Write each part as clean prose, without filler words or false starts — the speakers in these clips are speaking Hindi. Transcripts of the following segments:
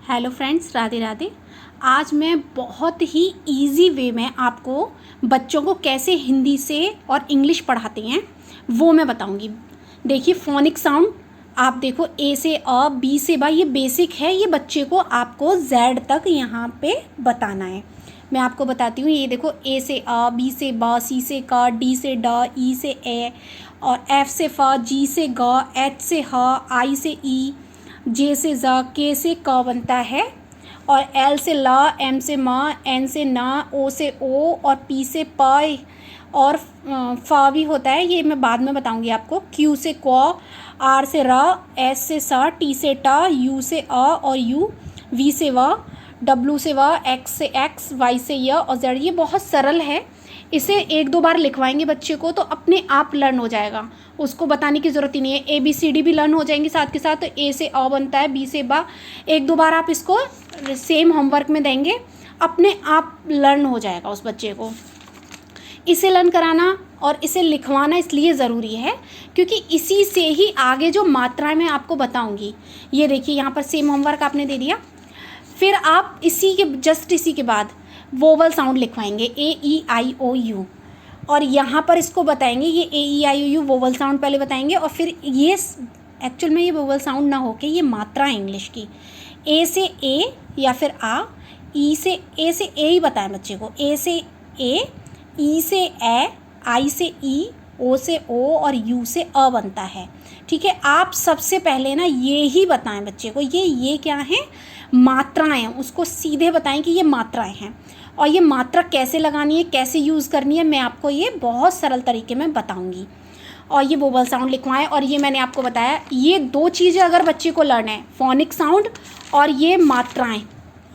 Hello friends, Radhe Radhe. आज मैं बहुत ही इजी वे में आपको बच्चों को कैसे हिंदी से और इंग्लिश पढ़ाते हैं वो मैं बताऊंगी। देखिए, फोनिक साउंड आप देखो, ए से अ, बी से बा, ये बेसिक है। ये बच्चे को आपको जेड तक यहाँ पे बताना है। मैं आपको बताती हूँ। ये देखो, ए से अ, बी से ब, सी से क, डी से ड, ई से ए, और एफ से फ, जी से ग, एच से ह, आई से ई, जे से ज, के से क बनता है, और एल से ल, एम से म, एन से न, ओ से ओ, और पी से प, और फ भी होता है। ये मैं बाद में बताऊंगी आपको। क्यू से क्व, आर से र, एस से स, टी से ट, यू से अ और यू, वी से व, डब्ल्यू से व, एक्स से एक्स, वाई से य और जेड। ये बहुत सरल है। इसे एक दो बार लिखवाएंगे बच्चे को तो अपने आप लर्न हो जाएगा। उसको बताने की ज़रूरत ही नहीं है। ए बी सी डी भी लर्न हो जाएंगी साथ के साथ। तो ए से अ बनता है, बी से बा। एक दो बार आप इसको सेम होमवर्क में देंगे, अपने आप लर्न हो जाएगा उस बच्चे को। इसे लर्न कराना और इसे लिखवाना इसलिए ज़रूरी है क्योंकि इसी से ही आगे जो मात्राएं मैं आपको बताऊंगी। ये देखिए, यहाँ पर सेम होमवर्क आपने दे दिया। फिर आप इसी के बाद वोवल साउंड लिखवाएंगे, A E I O U, और यहाँ पर इसको बताएंगे। ये A E I O U vowel sound पहले बताएंगे, और फिर ये एक्चुअल में ये वोवल साउंड ना होके ये मात्रा है इंग्लिश की। ए से ए या फिर आ, ई से ए ही बताएं बच्चे को। ए से ए, ई से ए, आई से ई, ओ से ओ और यू से अ बनता है। ठीक है, आप सबसे पहले ना ये ही बताएं बच्चे को। ये क्या है? मात्राएं हैं। उसको सीधे बताएं कि ये मात्राएं हैं, और ये मात्रा कैसे लगानी है, कैसे यूज़ करनी है, मैं आपको ये बहुत सरल तरीके में बताऊंगी। और ये वोवल साउंड लिखवाएं। और ये मैंने आपको बताया, ये दो चीज़ें अगर बच्चे को लर्न है, फोनिक साउंड और ये मात्राएं,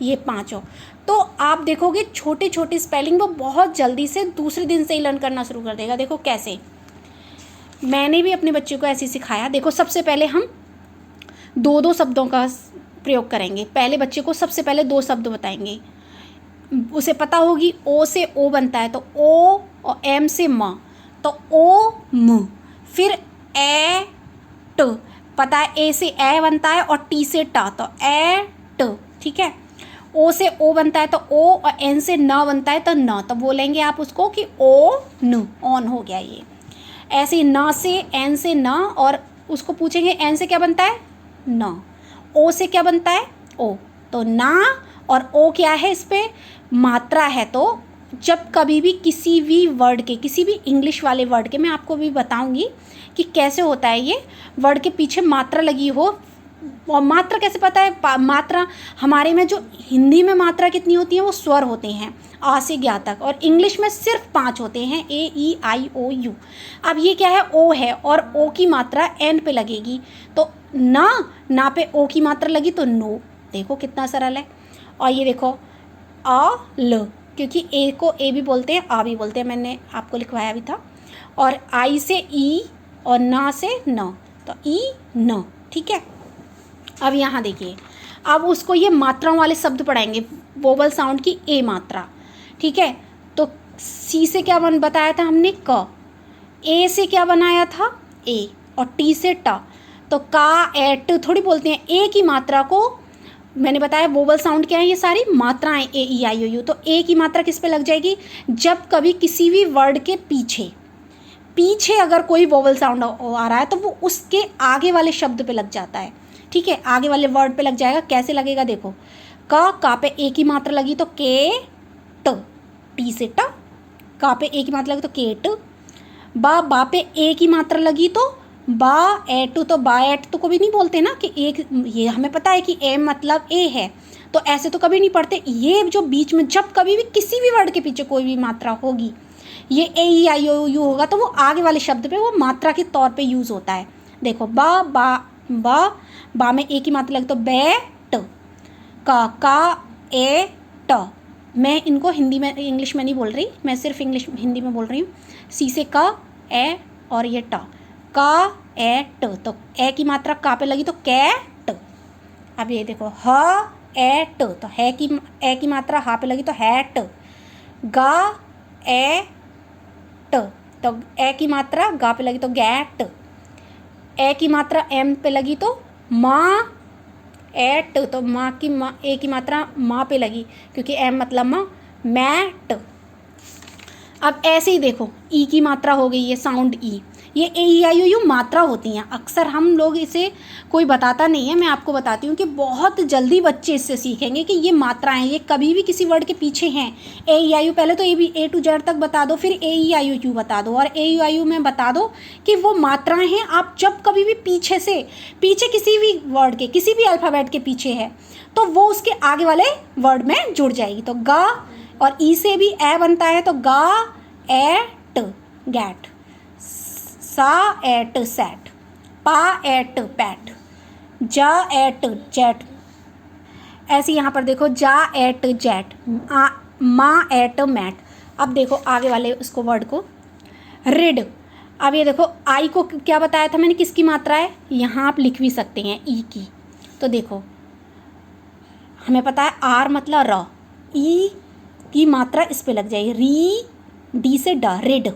ये पांचों, तो आप देखोगे छोटे छोटे स्पेलिंग वो बहुत जल्दी से दूसरे दिन से ही लर्न करना शुरू कर देगा। देखो कैसे, मैंने भी अपने बच्चे को ऐसे सिखाया। देखो, सबसे पहले हम दो दो शब्दों का प्रयोग करेंगे। पहले बच्चे को सबसे पहले दो शब्द बताएंगे। उसे पता होगी ओ से ओ बनता है तो ओ, और एम से म तो ओ म। फिर ए ट, पता है ए से ए बनता है और टी से ट तो ए ट। ठीक है, ओ से ओ बनता है तो ओ, और एन से न बनता है तो न, तो बोलेंगे आप उसको कि ओ न, ऑन हो गया ये। ऐसे ही न से, एन से न, और उसको पूछेंगे एन से क्या बनता है? न। ओ से क्या बनता है? ओ, तो ना, और ओ क्या है? इस पे मात्रा है। तो जब कभी भी किसी भी वर्ड के, किसी भी इंग्लिश वाले वर्ड के, मैं आपको भी बताऊंगी कि कैसे होता है ये, वर्ड के पीछे मात्रा लगी हो। और मात्रा कैसे पता है? मात्रा हमारे में, जो हिंदी में मात्रा कितनी होती है, वो स्वर होते हैं आ से ज्ञा तक, और इंग्लिश में सिर्फ 5 होते हैं, ए ई आई ओ यू। अब ये क्या है? ओ है, और ओ की मात्रा एन पे लगेगी, तो ना पे ओ की मात्रा लगी तो नो। देखो कितना सरल है। और ये देखो आ ल, क्योंकि ए को ए भी बोलते हैं, आ भी बोलते हैं, मैंने आपको लिखवाया भी था। और आई से ई, और ना से न, तो ई न। ठीक है, अब यहाँ देखिए, अब उसको ये मात्राओं वाले शब्द पढ़ाएंगे, वोवल साउंड की ए मात्रा। ठीक है, तो सी से क्या बताया था हमने? क। ए से क्या बनाया था? ए, और टी से ट, तो का, एट थोड़ी बोलते हैं। ए की मात्रा को मैंने बताया, वोवल साउंड क्या है? ये सारी मात्राएं, ए ई आई ओ यू। तो ए की मात्रा किस पे लग जाएगी? जब कभी किसी भी वर्ड के पीछे पीछे अगर कोई वोवल साउंड आ रहा है तो वो उसके आगे वाले शब्द पे लग जाता है। ठीक है, आगे वाले वर्ड पे लग जाएगा। कैसे लगेगा? देखो, का पे ए की मात्रा लगी तो के ट, टी से ट। का पे ए की मात्रा लगी तो के ट। बा पे ए की मात्रा लगी तो बा एट, तो बा एट तो कभी नहीं बोलते ना कि एक, ये हमें पता है कि ए मतलब ए है, तो ऐसे तो कभी नहीं पढ़ते। ये जो बीच में जब कभी भी किसी भी वर्ड के पीछे कोई भी मात्रा होगी, ये A E I O you होगा, तो वो आगे वाले शब्द पे वो मात्रा के तौर पे यूज़ होता है। देखो, बा में ए की मात्रा लगी तो बैट, का ए ट। मैं इनको हिंदी में, इंग्लिश में नहीं बोल रही, मैं सिर्फ हिंदी में बोल रही हूँ। सी से का, ए, और ये ट, का ए ट, तो ए की मात्रा का पे लगी तो कैट। अब ये देखो, ह ए ट, तो है की ए की मात्रा हा पे लगी तो हैट। गा ए ट, तो ए की मात्रा गा पे लगी तो गैट। ए की मात्रा एम पे लगी तो माँ एट, तो माँ की माँ ए की मात्रा माँ पे लगी क्योंकि एम मतलब माँ, मैट। अब ऐसे ही देखो ई की मात्रा हो गई, ये साउंड ई, ये A E I O you मात्रा होती हैं। अक्सर हम लोग इसे कोई बताता नहीं है, मैं आपको बताती हूँ कि बहुत जल्दी बच्चे इससे सीखेंगे कि ये मात्राएं, ये कभी भी किसी वर्ड के पीछे हैं। ए ई आई ओ, पहले तो ए टू जेड तक बता दो, फिर ए ई आई ओ यू बता दो, और ए ई आई ओ में बता दो कि वो मात्राएं हैं। आप जब कभी भी पीछे किसी भी वर्ड के, किसी भी अल्फ़ाबेट के पीछे है तो वो उसके आगे वाले वर्ड में जुड़ जाएगी। तो गा, और ई से भी ए बनता है, तो गा एट गैट, सा एट सैट, पा एट पैट, जा एट जेट। ऐसे यहाँ पर देखो जा एट जेट, माँ एट मैट। अब देखो आगे वाले उसको वर्ड को, रिड। अब ये देखो आई को क्या बताया था मैंने, किसकी मात्रा है, यहाँ आप लिख भी सकते हैं ई की। तो देखो हमें पता है आर मतलब र, ई की मात्रा इस पे लग जाएगी, री, डी से ड, रिड।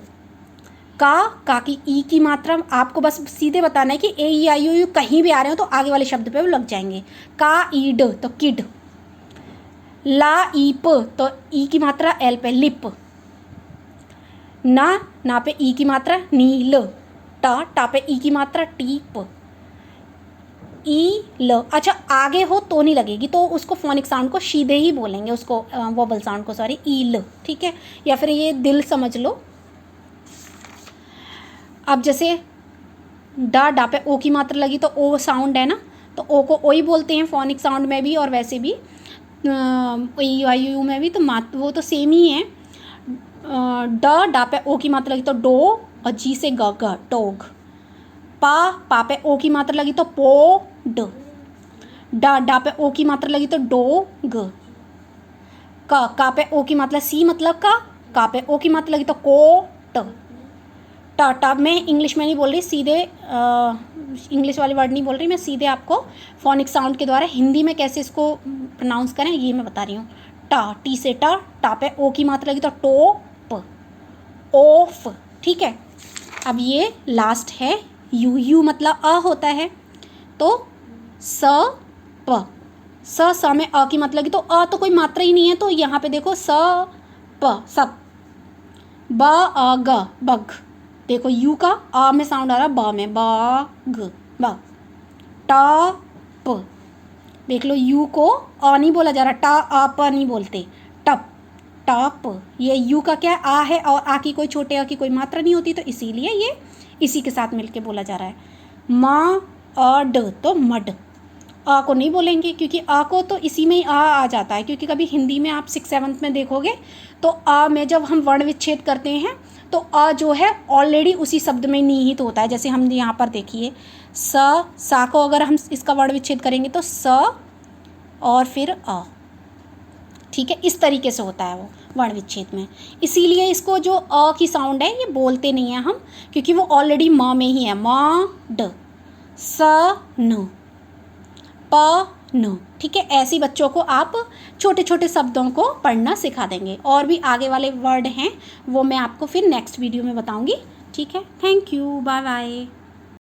का की ई की मात्रा आपको बस सीधे बताना है कि ए ई आई ओ यू कहीं भी आ रहे हो तो आगे वाले शब्द पे वो लग जाएंगे। का ईड, तो किड। ला ई प, तो ई की मात्रा एल पे, लिप। ना पे ई की मात्रा, नील। टा पे ई की मात्रा, टीप। ई ल, अच्छा आगे हो तो नहीं लगेगी, तो उसको फोनिक साउंड को सीधे ही बोलेंगे, उसको वोबल साउंड को, सॉरी, ई ल, ठीक है, या फिर ये दिल समझ लो। अब जैसे डा पे ओ की मात्रा लगी तो ओ साउंड है ना, तो ओ को ओ ही बोलते हैं फोनिक साउंड में भी और वैसे भी ई आई यू में भी, तो वो तो सेम ही है। डा पे ओ की मात्रा लगी तो डो, और जी से ग, टोग। पा पे ओ की मात्रा लगी तो पो, ड। डा पे ओ की मात्रा लगी तो डो, ग। का पे ओ की मात्रा, सी मतलब का पे ओ की मात्रा लगी तो को, ट। टा मैं इंग्लिश में नहीं बोल रही, सीधे इंग्लिश वाले वर्ड नहीं बोल रही मैं, सीधे आपको फोनिक साउंड के द्वारा हिंदी में कैसे इसको प्रोनाउंस करें ये मैं बता रही हूँ। टी से टा पे ओ की मात्रा लगी तो टो, प, ओफ, ठीक है। अब ये लास्ट है यू मतलब अ होता है, तो स प, स में अ की मात्रा लगी तो अ तो कोई मात्रा ही नहीं है, तो यहाँ पे देखो स प, सब। ब अ ग, बग। देखो यू का आ में साउंड आ रहा, ब में, बाग, ब। टा प, देख लो यू को आ नहीं बोला जा रहा, टा आ प नहीं बोलते, टप, टप। ये यू का क्या आ है, और आ की कोई छोटे आ की कोई मात्रा नहीं होती, तो इसीलिए ये इसी के साथ मिलके बोला जा रहा है। मा अ ड, तो मड। आ को नहीं बोलेंगे क्योंकि आ को तो इसी में ही आ जाता है, क्योंकि कभी हिंदी में आप 6th-7th में देखोगे तो आ में जब हम वर्ण विच्छेद करते हैं तो अ जो है ऑलरेडी उसी शब्द में निहित होता है। जैसे हम यहाँ पर देखिए सा को अगर हम इसका वर्ण विच्छेद करेंगे तो स और फिर अ, ठीक है, इस तरीके से होता है वो वर्ण विच्छेद में। इसीलिए इसको जो अ की साउंड है ये बोलते नहीं हैं हम, क्योंकि वो ऑलरेडी म में ही है। म ड, स न, प न, ठीक है। ऐसे बच्चों को आप छोटे छोटे शब्दों को पढ़ना सिखा देंगे, और भी आगे वाले वर्ड हैं वो मैं आपको फिर नेक्स्ट वीडियो में बताऊंगी, ठीक है। Thank you, bye bye.